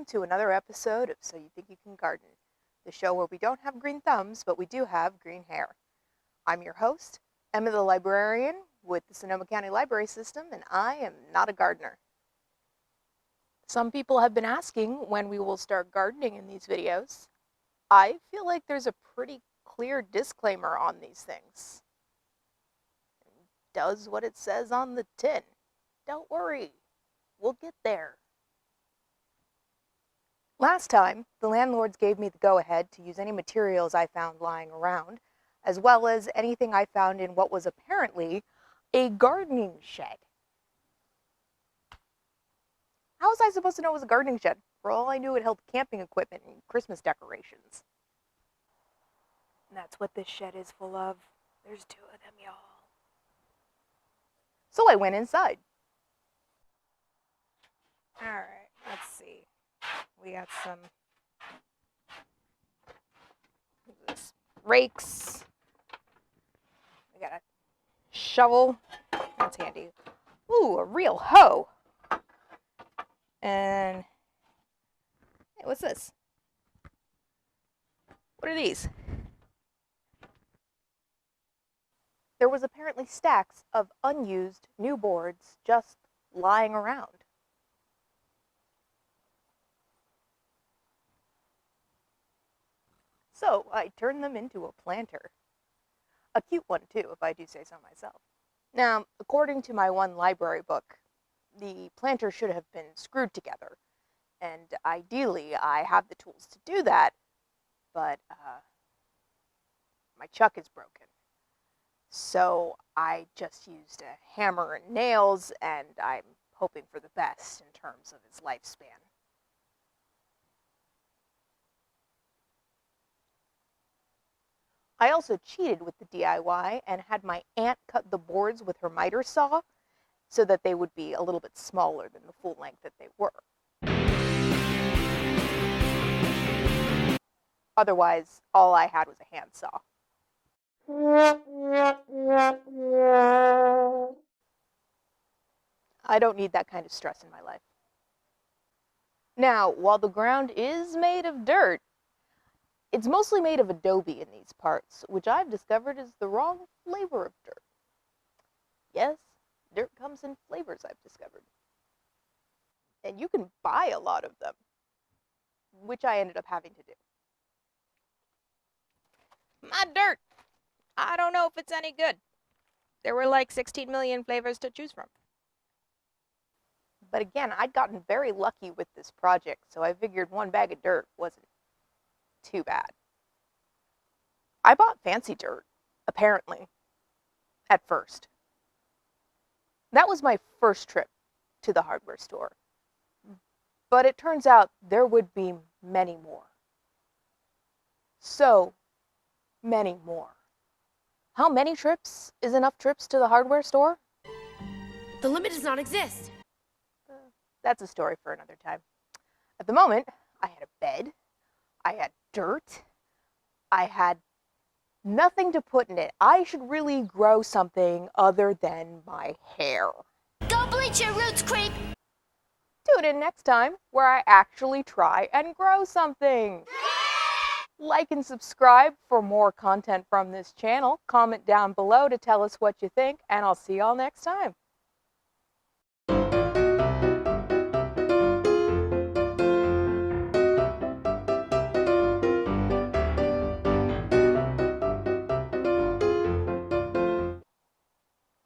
welcome to another episode of So You Think You Can Garden, the show where we don't have green thumbs, but we do have green hair. I'm your host, Emma the librarian with the Sonoma County Library System, and I am not a gardener. Some people have been asking when we will start gardening in these videos. I feel like there's a pretty clear disclaimer on these things. It does what it says on the tin. Don't worry, we'll get there. Last time, the landlords gave me the go-ahead to use any materials I found lying around, as well as anything I found in what was apparently a gardening shed. How was I supposed to know it was a gardening shed? For all I knew, it held camping equipment and Christmas decorations. And that's what this shed is full of. There's 2 of them, y'all. So I went inside. All right, let's see. We got some rakes. We got a shovel. That's handy. Ooh, a real hoe. And hey, what's this? What are these? There was apparently stacks of unused new boards just lying around. So I turned them into a planter. A cute one too, if I do say so myself. Now, according to my one library book, the planter should have been screwed together. And ideally, I have the tools to do that, but my chuck is broken. So I just used a hammer and nails, and I'm hoping for the best in terms of its lifespan. I also cheated with the DIY and had my aunt cut the boards with her miter saw so that they would be a little bit smaller than the full length that they were. Otherwise, all I had was a handsaw. I don't need that kind of stress in my life. Now, while the ground is made of dirt, it's mostly made of adobe in these parts, which I've discovered is the wrong flavor of dirt. Yes, dirt comes in flavors, I've discovered. And you can buy a lot of them, which I ended up having to do. My dirt! I don't know if it's any good. There were like 16 million flavors to choose from. But again, I'd gotten very lucky with this project, so I figured 1 bag of dirt wasn't too bad. I bought fancy dirt, apparently, at first. That was my first trip to the hardware store. But it turns out there would be many more. So many more. How many trips is enough trips to the hardware store? The limit does not exist. That's a story for another time. At the moment, I had a bed, I had dirt, I had nothing to put in it. I should really grow something other than my hair. Go bleach your roots, creep! Tune in next time where I actually try and grow something. Like and subscribe for more content from this channel. Comment down below to tell us what you think, and I'll see y'all next time.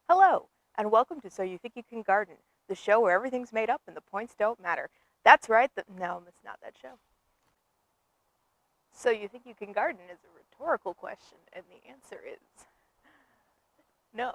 Hello, and welcome to So You Think You Can Garden, the show where everything's made up and the points don't matter. That's right, no, it's not that show. So you think you can garden is a rhetorical question, and the answer is no.